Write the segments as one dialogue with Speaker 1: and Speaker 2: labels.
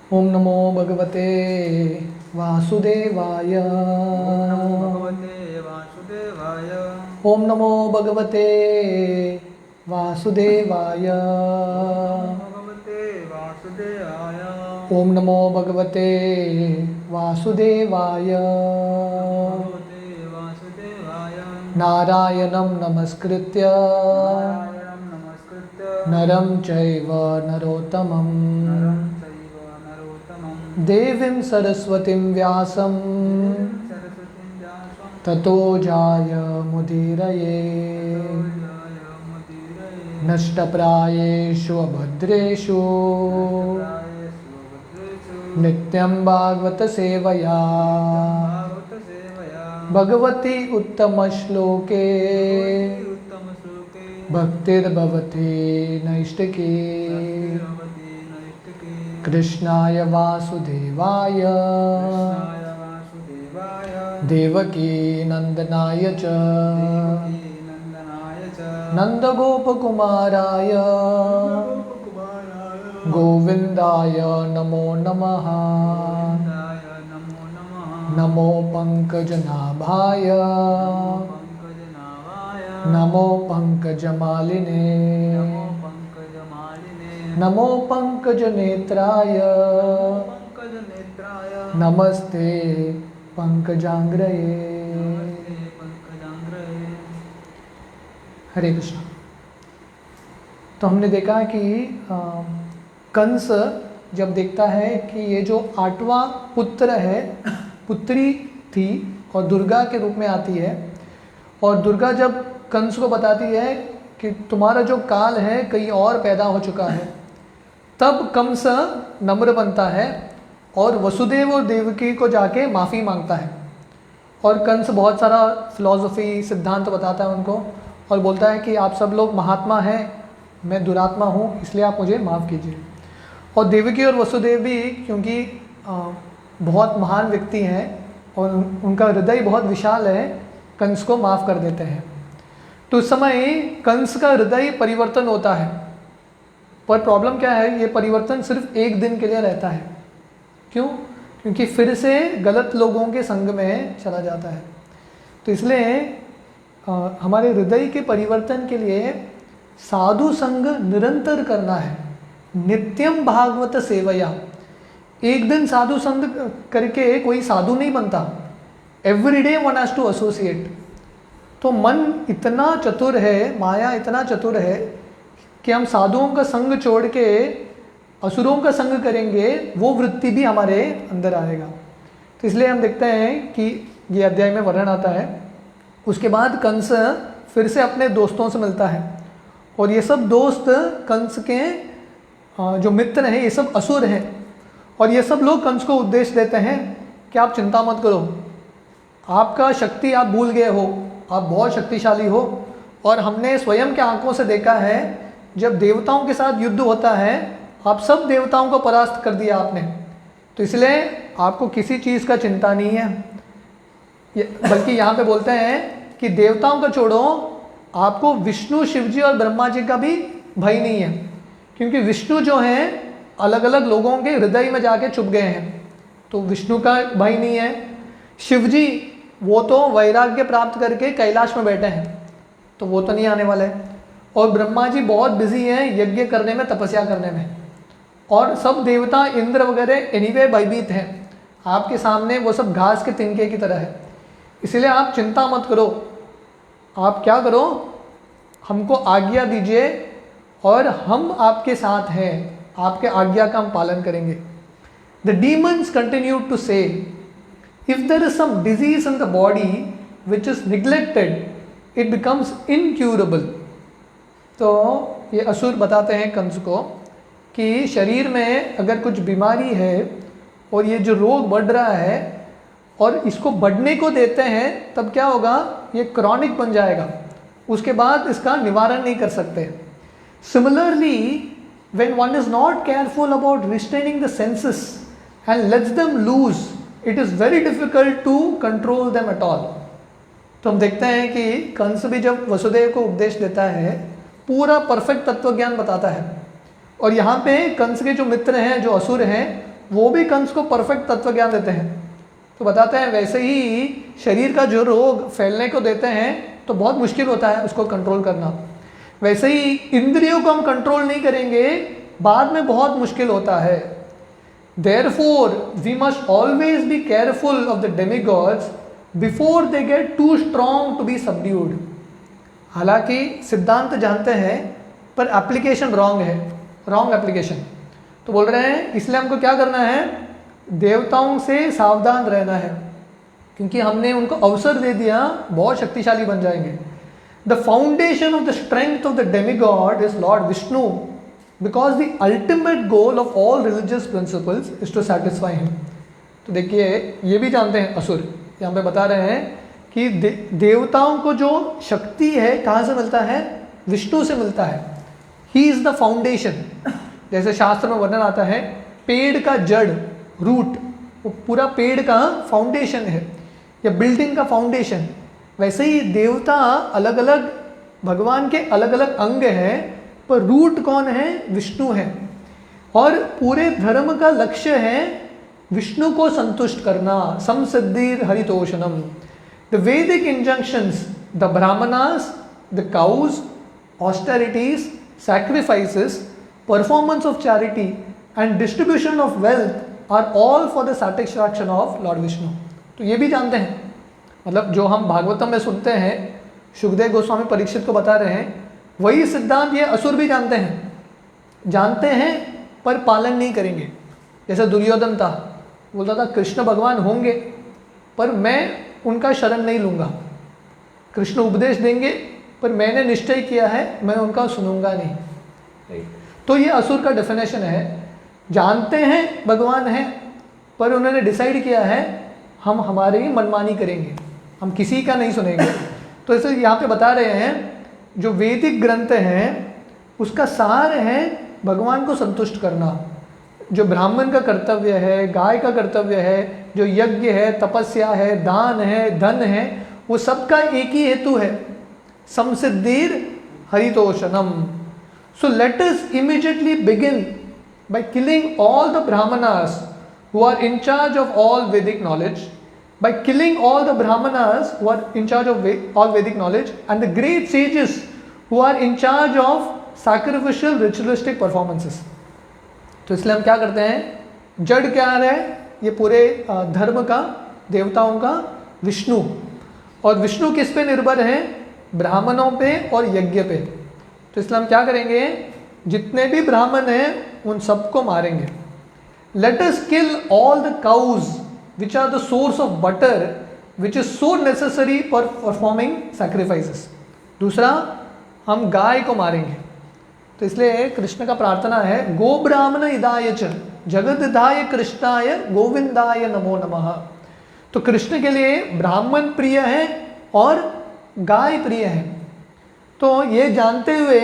Speaker 1: ओम नमो भगवते वासुदेवाय। ओम नमो भगवते वासुदेवाय। ओम नमो भगवते वासुदेवाय। नारायणं नमस्कृत्य नरं चैव नरोत्तमं देवीं सरस्वतीं व्यासं ततो जायमुदीरये। नष्टप्रायेषु अभद्रेषु नित्यं भागवत सेवया भगवती उत्तमश्लोके भक्तिर्भवति नैष्टिकी। कृष्णाय वासुदेवाय देवकी नंदनाय च नंदगोपकुमाराय गोविंदाय नमो नमः। नमो पंकजनाभाय नमो पंकजमालिने नमो पंकजनेत्राय नमस्ते पंकजांग्रये। हरे कृष्ण। तो हमने देखा कि कंस जब देखता है कि ये जो 8वां पुत्र है, पुत्री थी और दुर्गा के रूप में आती है, और दुर्गा जब कंस को बताती है कि तुम्हारा जो काल है कहीं और पैदा हो चुका है, तब कंस नम्र बनता है और वसुदेव और देवकी को जाके माफ़ी मांगता है। और कंस बहुत सारा फिलॉसफी सिद्धांत बताता है उनको और बोलता है कि आप सब लोग महात्मा हैं, मैं दुरात्मा हूँ, इसलिए आप मुझे माफ़ कीजिए। और देवकी और वसुदेव भी क्योंकि बहुत महान व्यक्ति हैं और उनका हृदय बहुत विशाल है, कंस को माफ़ कर देते हैं। तो उस समय कंस का हृदय परिवर्तन होता है, पर प्रॉब्लम क्या है, ये परिवर्तन सिर्फ एक दिन के लिए रहता है। क्यों? क्योंकि फिर से गलत लोगों के संग में चला जाता है। तो इसलिए हमारे हृदय के परिवर्तन के लिए साधु संग निरंतर करना है। नित्यम भागवत सेवया। एक दिन साधु संग करके कोई साधु नहीं बनता। Everyday one has to associate. तो मन इतना चतुर है, माया इतना चतुर है कि हम साधुओं का संग छोड़ के असुरों का संग करेंगे, वो वृत्ति भी हमारे अंदर आएगा। तो इसलिए हम देखते हैं कि ये अध्याय में वर्णन आता है। उसके बाद कंस फिर से अपने दोस्तों से मिलता है और ये सब दोस्त कंस के जो मित्र हैं ये सब असुर हैं, और ये सब लोग कंस को उपदेश देते हैं कि आप चिंता मत करो, आपका शक्ति आप भूल गए हो, आप बहुत शक्तिशाली हो, और हमने स्वयं के आंखों से देखा है जब देवताओं के साथ युद्ध होता है आप सब देवताओं को परास्त कर दिया आपने, तो इसलिए आपको किसी चीज़ का चिंता नहीं है। बल्कि यहाँ पे बोलते हैं कि देवताओं का छोड़ो, आपको विष्णु, शिवजी और ब्रह्मा जी का भी भय नहीं है, क्योंकि विष्णु जो हैं अलग अलग लोगों के हृदय में जाके छुप गए हैं, तो विष्णु का भय नहीं है। शिवजी वो तो वैराग्य प्राप्त करके कैलाश में बैठे हैं, तो वो तो नहीं आने वाले। और ब्रह्मा जी बहुत बिजी हैं यज्ञ करने में, तपस्या करने में, और सब देवता इंद्र वगैरह एनीवे भयभीत हैं, आपके सामने वो सब घास के तिनके की तरह है। इसलिए आप चिंता मत करो, आप क्या करो, हमको आज्ञा दीजिए और हम आपके साथ हैं, आपके आज्ञा का हम पालन करेंगे। The demons continue to say, if there is some disease in the body which is neglected it becomes incurable. तो ये असुर बताते हैं कंस को कि शरीर में अगर कुछ बीमारी है और ये जो रोग बढ़ रहा है और इसको बढ़ने को देते हैं, तब क्या होगा, ये क्रॉनिक बन जाएगा, उसके बाद इसका निवारण नहीं कर सकते। Similarly when one is not careful about restraining the senses and lets them loose, it is very difficult to control them at all. तो हम देखते हैं कि कंस भी जब वसुदेव को उपदेश देता है पूरा परफेक्ट तत्व ज्ञान बताता है, और यहाँ पे कंस के जो मित्र हैं, जो असुर हैं, वो भी कंस को परफेक्ट तत्व ज्ञान देते हैं। तो बताते हैं वैसे ही शरीर का जो रोग फैलने को देते हैं तो बहुत मुश्किल होता है उसको कंट्रोल करना, वैसे ही इंद्रियों को हम कंट्रोल नहीं करेंगे बाद में बहुत मुश्किल होता है। Therefore, we must always be careful of the demigods before they get too strong to be subdued. हालांकि सिद्धांत जानते हैं पर एप्लीकेशन रॉन्ग है, रॉन्ग एप्लीकेशन। तो बोल रहे हैं इसलिए हमको क्या करना है, देवताओं से सावधान रहना है, क्योंकि हमने उनको अवसर दे दिया बहुत शक्तिशाली बन जाएंगे। The foundation of the strength of the demigod is Lord Vishnu, because the ultimate goal of all religious principles is to satisfy him. तो देखिए ये भी जानते हैं असुर, यहाँ पे बता रहे हैं कि देवताओं को जो शक्ति है कहाँ से मिलता है, विष्णु से मिलता है। He is the foundation. जैसे शास्त्र में वर्णन आता है पेड़ का जड़, रूट, वो पूरा पेड़ का फाउंडेशन है या बिल्डिंग का फाउंडेशन, वैसे ही देवता अलग अलग, भगवान के अलग अलग अंग हैं पर रूट कौन है, विष्णु है। और पूरे धर्म का लक्ष्य है विष्णु को संतुष्ट करना, समसिद्धिर हरितोषणम। The Vedic injunctions, the Brahmanas, the cows, austerities, sacrifices, performance of charity and distribution of wealth are all for the satisfaction of Lord Vishnu। तो ये भी जानते हैं, मतलब जो हम भागवतम में सुनते हैं, शुकदेव गोस्वामी परीक्षित को बता रहे हैं, वही सिद्धांत ये असुर भी जानते हैं पर पालन नहीं करेंगे। जैसे दुर्योधन था, बोलता था कृष्ण भगवान होंगे पर मैं उनका शरण नहीं लूँगा, कृष्ण उपदेश देंगे पर मैंने निश्चय किया है मैं उनका सुनूंगा नहीं। तो ये असुर का डेफिनेशन है, जानते हैं भगवान है पर उन्होंने डिसाइड किया है हम हमारी ही मनमानी करेंगे, हम किसी का नहीं सुनेंगे। तो इसे यहाँ पे बता रहे हैं जो वैदिक ग्रंथ हैं उसका सार है भगवान को संतुष्ट करना। जो ब्राह्मण का कर्तव्य है, गाय का कर्तव्य है, जो यज्ञ है, तपस्या है, दान है, धन है, वो सबका एक ही हेतु है, समसिद्धिर हरितोषणम। So let us immediately begin by killing all the brahmanas who are in charge of all Vedic knowledge, by killing all the brahmanas who are in charge of all Vedic knowledge and the great sages who are in charge of sacrificial ritualistic performances। तो इसलिए हम क्या करते हैं, जड़ क्या है ये पूरे धर्म का, देवताओं का, विष्णु। और विष्णु किस पे निर्भर है, ब्राह्मणों पे और यज्ञ पे। तो इसलिए हम क्या करेंगे, जितने भी ब्राह्मण हैं उन सबको मारेंगे। Let us kill all the cows which are the source of butter which is so necessary for performing sacrifices. दूसरा, हम गाय को मारेंगे। तो इसलिए कृष्ण का प्रार्थना है, गो ब्राह्मण इदाय च जगत हिताय कृष्णाय गोविंदाय नमो नमः। तो कृष्ण के लिए ब्राह्मण प्रिय है और गाय प्रिय है। तो ये जानते हुए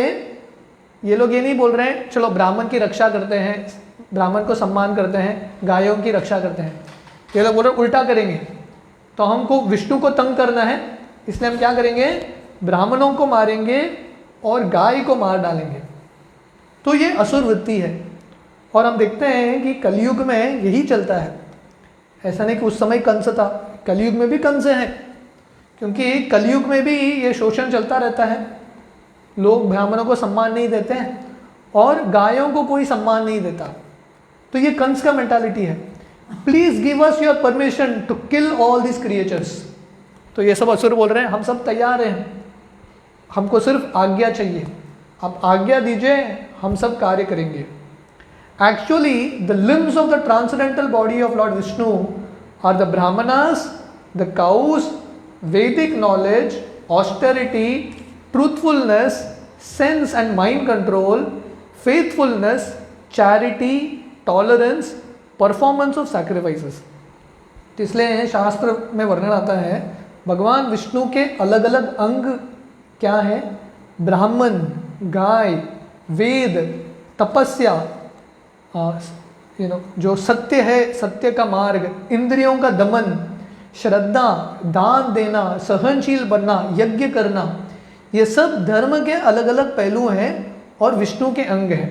Speaker 1: ये लोग ये नहीं बोल रहे हैं चलो ब्राह्मण की रक्षा करते हैं, ब्राह्मण को सम्मान करते हैं, गायों की रक्षा करते हैं। ये लोग बोल रहे उल्टा करेंगे, तो हमको विष्णु को तंग करना है, इसलिए हम क्या करेंगे, ब्राह्मणों को मारेंगे और गाय को मार डालेंगे। तो ये असुर वृत्ति है। और हम देखते हैं कि कलयुग में यही चलता है। ऐसा नहीं कि उस समय कंस था, कलयुग में भी कंस हैं, क्योंकि कलयुग में भी ये शोषण चलता रहता है। लोग ब्राह्मणों को सम्मान नहीं देते हैं और गायों को कोई सम्मान नहीं देता। तो ये कंस का मेंटालिटी है। Please give us your permission to kill all this creatures. तो ये सब असुर बोल रहे हैं हम सब तैयार हैं, हमको सिर्फ आज्ञा चाहिए, आप आज्ञा दीजिए, हम सब कार्य करेंगे। Actually, the limbs of the transcendental body of Lord Vishnu are the Brahmanas, the cows, Vedic knowledge, austerity, truthfulness, sense and mind control, faithfulness, charity, tolerance, performance of sacrifices। तो इसलिए शास्त्र में वर्णन आता है भगवान विष्णु के अलग अलग अंग क्या है, ब्राह्मण, गाय, वेद, तपस्या, जो सत्य है, सत्य का मार्ग, इंद्रियों का दमन, श्रद्धा, दान देना, सहनशील बनना, यज्ञ करना, ये सब धर्म के अलग अलग पहलू हैं और विष्णु के अंग हैं।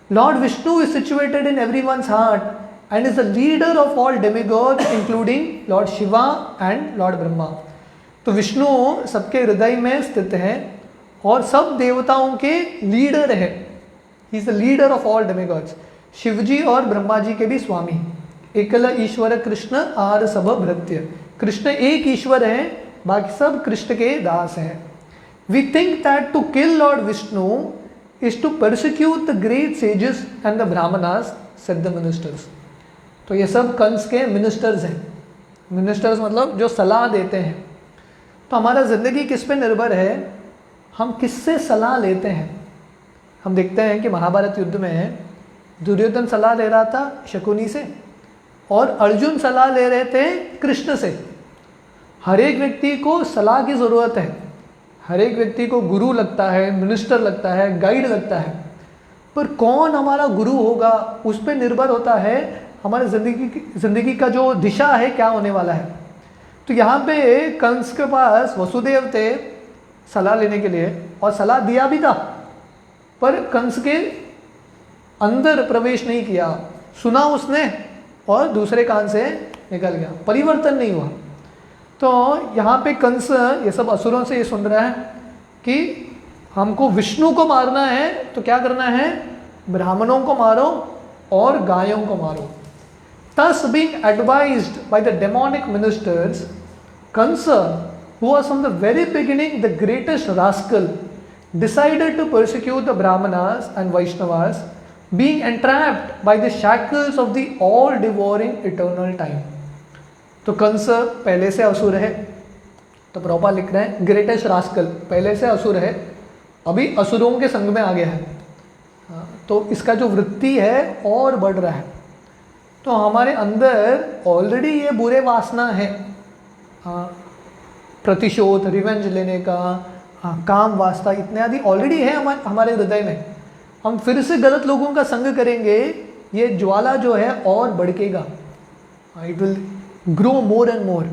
Speaker 1: Lord Vishnu is situated in everyone's heart and is the leader of all demigods including Lord Shiva and Lord Brahma. तो विष्णु सबके हृदय में स्थित है और सब देवताओं के लीडर है. He is the leader of all demigods. Shivji और ब्रह्मा जी के भी स्वामी. एकल ईश्वर कृष्ण आर सब भृत्य. कृष्ण एक ईश्वर है, बाकी सब कृष्ण के दास हैं. We think that to kill Lord Vishnu is to persecute the great sages and the brahmanas, said the ministers. तो ये सब कंस के मिनिस्टर्स हैं. मिनिस्टर्स मतलब जो सलाह देते हैं. तो हमारा ज़िंदगी किस पे निर्भर है, हम किससे सलाह लेते हैं. हम देखते हैं कि महाभारत युद्ध में दुर्योधन सलाह ले रहा था शकुनी से और अर्जुन सलाह ले रहे थे कृष्ण से. हर एक व्यक्ति को सलाह की ज़रूरत है. हर एक व्यक्ति को गुरु लगता है, मिनिस्टर लगता है, गाइड लगता है. पर कौन हमारा गुरु होगा उस पर निर्भर होता है हमारे ज़िंदगी का जो दिशा है क्या होने वाला है. तो यहाँ पे कंस के पास वसुदेव थे सलाह लेने के लिए और सलाह दिया भी था, पर कंस के अंदर प्रवेश नहीं किया. सुना उसने और दूसरे कान से निकल गया, परिवर्तन नहीं हुआ. तो यहाँ पे कंस ये सब असुरों से ये सुन रहा है कि हमको विष्णु को मारना है तो क्या करना है, ब्राह्मणों को मारो और गायों को मारो. Thus being advised by the demonic ministers, Kansa, who was from the very beginning the greatest rascal, decided to persecute the Brahmanas and Vaishnavas, being entrapped by the shackles of the all-devouring eternal time. तो कंस पहले से असुर है. तो प्रभुपाद लिख रहे हैं greatest rascal, पहले से असुर है, अभी असुरों के संग में आ गया है. तो इसका जो वृत्ति है और बढ़ रहा है. तो हमारे अंदर ऑलरेडी ये बुरे वासना है, प्रतिशोध, रिवेंज लेने का, काम वास्ता इतने आदि ऑलरेडी है हमारे हृदय में. हम फिर से गलत लोगों का संग करेंगे, ये ज्वाला जो है और बढ़केगा. It will grow more and more.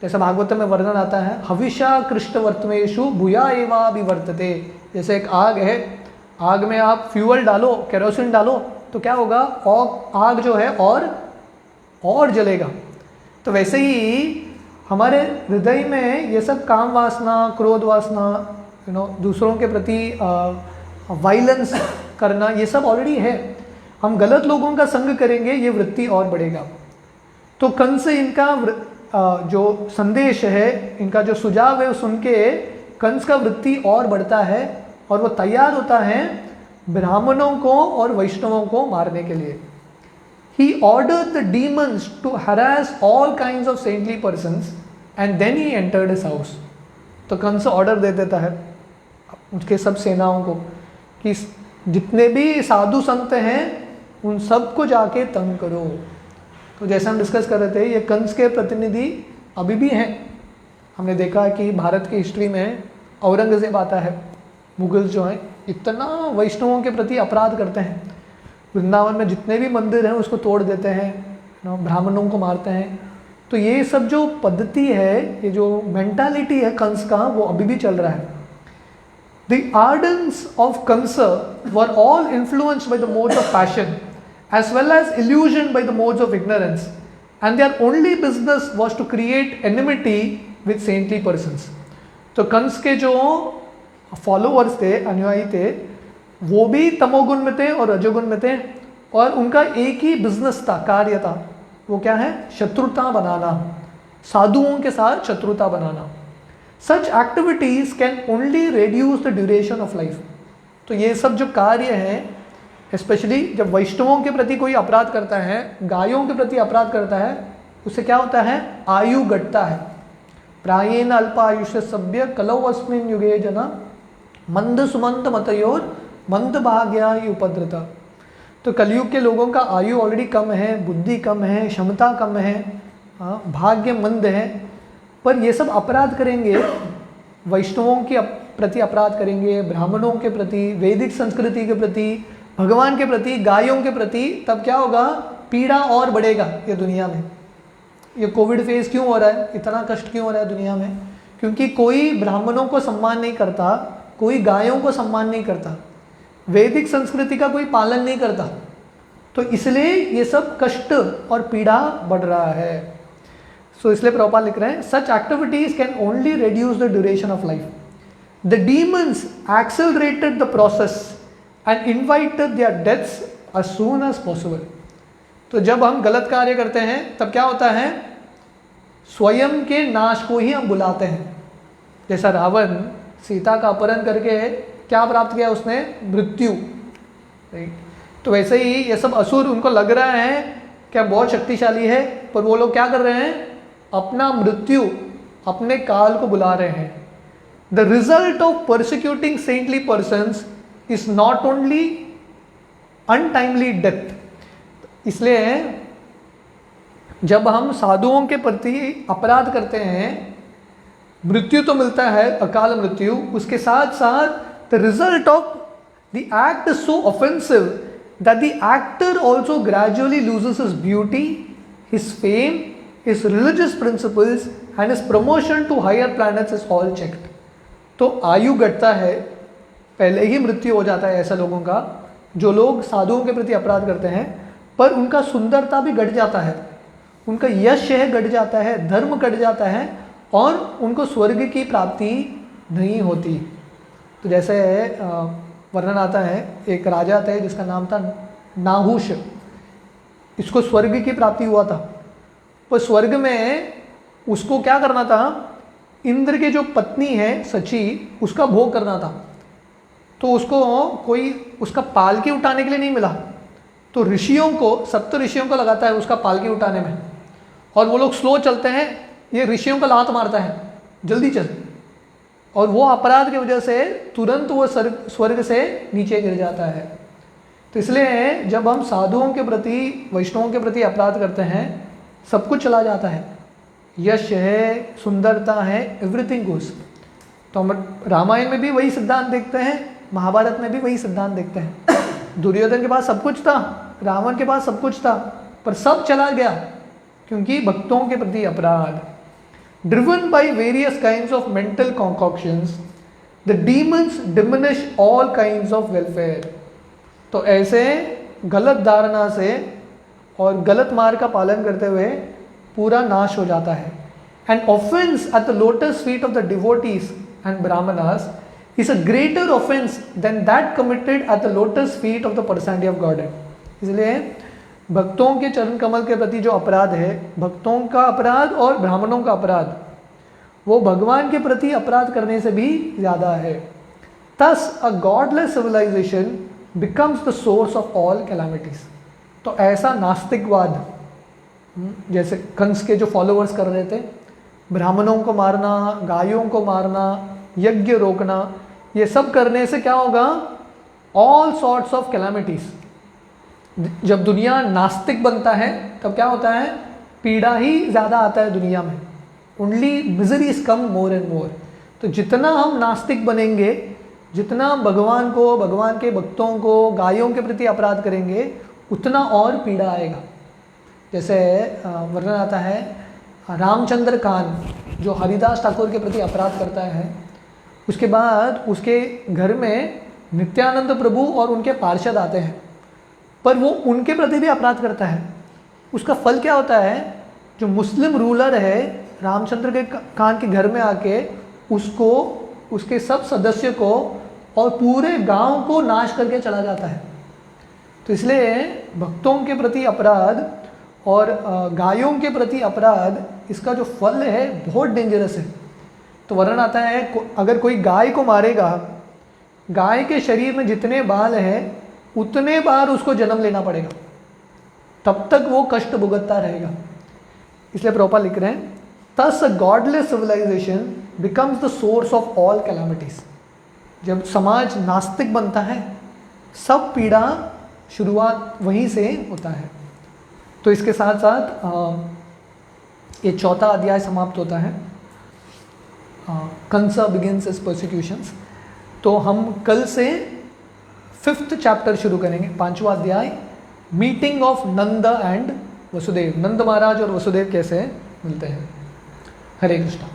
Speaker 1: जैसे भागवत में वर्णन आता है, हविषा कृष्ण वर्तमेशु भूया एवा विवर्तते. जैसे एक आग है, आग में आप फ्यूअल डालो, केरोसिन डालो तो क्या होगा, और आग जो है और जलेगा. तो वैसे ही हमारे हृदय में ये सब काम वासना, क्रोध वासना, दूसरों के प्रति वायलेंस करना, ये सब ऑलरेडी है. हम गलत लोगों का संग करेंगे, ये वृत्ति और बढ़ेगा. तो कंस इनका जो संदेश है, इनका जो सुझाव है, सुन के कंस का वृत्ति और बढ़ता है और वो तैयार होता है ब्राह्मणों को और वैष्णवों को मारने के लिए. He ordered the demons to harass all kinds of saintly persons and then he entered his house. तो कंस ऑर्डर दे देता है उसके सब सेनाओं को कि जितने भी साधु संत हैं उन सबको जाके तंग करो. तो जैसे हम डिस्कस कर रहे थे, ये कंस के प्रतिनिधि अभी भी हैं. हमने देखा कि भारत की हिस्ट्री में औरंगजेब आता है, मुगल्स जो हैं इतना वैष्णवों के प्रति अपराध करते हैं. वृंदावन में जितने भी मंदिर हैं उसको तोड़ देते हैं, ब्राह्मणों को मारते हैं. तो ये सब जो पद्धति है, ये जो मेंटालिटी है कंस का, वो अभी भी चल रहा है. The ardents of Kansa were all influenced by the modes of passion as well as illusioned by the modes of ignorance, and their only business was to create enmity with saintly persons. तो कंस के जो followers थे, अनुयायी थे, वो भी तमोगुण में थे और रजोगुण में थे, और उनका एक ही बिजनेस था, कार्य था. वो क्या है, शत्रुता बनाना, साधुओं के साथ शत्रुता बनाना. Such activities can only reduce the duration of life. तो ये सब जो कार्य हैं, स्पेशली जब वैष्णवों के प्रति कोई अपराध करता है, गायों के प्रति अपराध करता है, उससे क्या होता है, आयु घटता है. प्रायेण अल्पायुष्य सभ्य कलौ अस्मिन् युगे जना मंद सुमंत मतयोर मंद भाग्या उपद्रता. तो कलयुग के लोगों का आयु ऑलरेडी कम है, बुद्धि कम है, क्षमता कम है, भाग्य मंद है. पर ये सब अपराध करेंगे, वैष्णवों के प्रति अपराध करेंगे, ब्राह्मणों के प्रति, वैदिक संस्कृति के प्रति, भगवान के प्रति, गायों के प्रति, तब क्या होगा, पीड़ा और बढ़ेगा ये दुनिया में. ये कोविड फेज क्यों हो रहा है, इतना कष्ट क्यों हो रहा है दुनिया में? क्योंकि कोई ब्राह्मणों को सम्मान नहीं करता, कोई गायों को सम्मान नहीं करता, वैदिक संस्कृति का कोई पालन नहीं करता. तो इसलिए ये सब कष्ट और पीड़ा बढ़ रहा है। सो इसलिए प्रभुपाद लिख रहे हैं, such activities can only reduce the duration of life. The demons accelerated the process and invited their deaths as soon as possible। तो जब हम गलत कार्य करते हैं तब क्या होता है, स्वयं के नाश को ही हम बुलाते हैं। जैसा रावण सीता का अपहरण करके क्या प्राप्त किया उसने, मृत्यु। तो वैसे ही ये सब असुर, उनको लग रहा है कि हम बहुत शक्तिशाली है, पर वो लोग क्या कर रहे हैं, अपना मृत्यु, अपने काल को बुला रहे हैं। The result of persecuting saintly persons is not only untimely death. इसलिए जब हम साधुओं के प्रति अपराध करते हैं, मृत्यु तो मिलता है, अकाल मृत्यु, उसके साथ साथ the result of the act is so offensive that the actor also gradually loses his beauty, his fame, his religious principles and his promotion to higher planets is all checked. तो आयु घटता है, पहले ही मृत्यु हो जाता है ऐसा लोगों का, जो लोग साधुओं के प्रति अपराध करते हैं, पर उनका सुंदरता भी घट जाता है, उनका यश है घट जाता है, धर्म घट जाता है, और उनको स्वर्ग की प्राप्ति नहीं होती। तो जैसे वर्णन आता है, एक राजा थे जिसका नाम था नाहुष, इसको स्वर्ग की प्राप्ति हुआ था, पर स्वर्ग में उसको क्या करना था, इंद्र के जो पत्नी है सची, उसका भोग करना था। तो उसको कोई उसका पालकी उठाने के लिए नहीं मिला, तो ऋषियों को, सप्त ऋषियों को लगाता है उसका पालकी उठाने में, और वो लोग स्लो चलते हैं, ये ऋषियों का लात मारता है जल्दी चल, और वो अपराध की वजह से तुरंत वो स्वर्ग से नीचे गिर जाता है। तो इसलिए जब हम साधुओं के प्रति, वैष्णवों के प्रति अपराध करते हैं, सब कुछ चला जाता है, यश है, सुंदरता है, एवरीथिंग गोस। तो हम रामायण में भी वही सिद्धांत देखते हैं, महाभारत में भी वही सिद्धांत देखते हैं। दुर्योधन के पास सब कुछ था, रावण के पास सब कुछ था, पर सब चला गया क्योंकि भक्तों के प्रति अपराध। Driven by various kinds of mental concoctions, the demons diminish all kinds of welfare. तो ऐसे गलत धारणा से और गलत मार्ग का पालन करते हुए पूरा नाश हो जाता है। And offence at the lotus feet of the devotees and Brahmanas is a greater offense than that committed at the lotus feet of the personality of Godhead। इसलिए भक्तों के चरण कमल के प्रति जो अपराध है, भक्तों का अपराध और ब्राह्मणों का अपराध, वो भगवान के प्रति अपराध करने से भी ज़्यादा है। Thus a godless civilization becomes the source of all calamities। तो ऐसा नास्तिकवाद, जैसे कंस के जो फॉलोअर्स कर रहे थे, ब्राह्मणों को मारना, गायों को मारना, यज्ञ रोकना, ये सब करने से क्या होगा, ऑल सॉर्ट्स ऑफ कैलामिटीज। जब दुनिया नास्तिक बनता है तब क्या होता है, पीड़ा ही ज़्यादा आता है दुनिया में, only miseries come more and मोर। तो जितना हम नास्तिक बनेंगे, जितना भगवान को, भगवान के भक्तों को, गायों के प्रति अपराध करेंगे, उतना और पीड़ा आएगा। जैसे वर्णन आता है, रामचंद्र कान जो हरिदास ठाकुर के प्रति अपराध करता है, उसके बाद उसके घर में नित्यानंद प्रभु और उनके पार्षद आते हैं, पर वो उनके प्रति भी अपराध करता है। उसका फल क्या होता है, जो मुस्लिम रूलर है रामचंद्र के कान के घर में आके उसको, उसके सब सदस्य को और पूरे गांव को नाश करके चला जाता है। तो इसलिए भक्तों के प्रति अपराध और गायों के प्रति अपराध, इसका जो फल है बहुत डेंजरस है। तो वर्णन आता है, अगर कोई गाय को मारेगा, गाय के शरीर में जितने बाल हैं उतने बार उसको जन्म लेना पड़ेगा, तब तक वो कष्ट भुगतता रहेगा। इसलिए प्रभुपाद लिख रहे हैं, thus a godless civilization becomes the source of all calamities। जब समाज नास्तिक बनता है, सब पीड़ा शुरुआत वहीं से होता है। तो इसके साथ साथ ये चौथा अध्याय समाप्त होता है, कंसा बिगिंस हिज परसिक्यूशंस। तो हम कल से 5th चैप्टर शुरू करेंगे, 5वां अध्याय, meeting of Nanda and Vasudeva. Nanda Maharaj और वसुदेव कैसे मिलते हैं। हरे कृष्ण।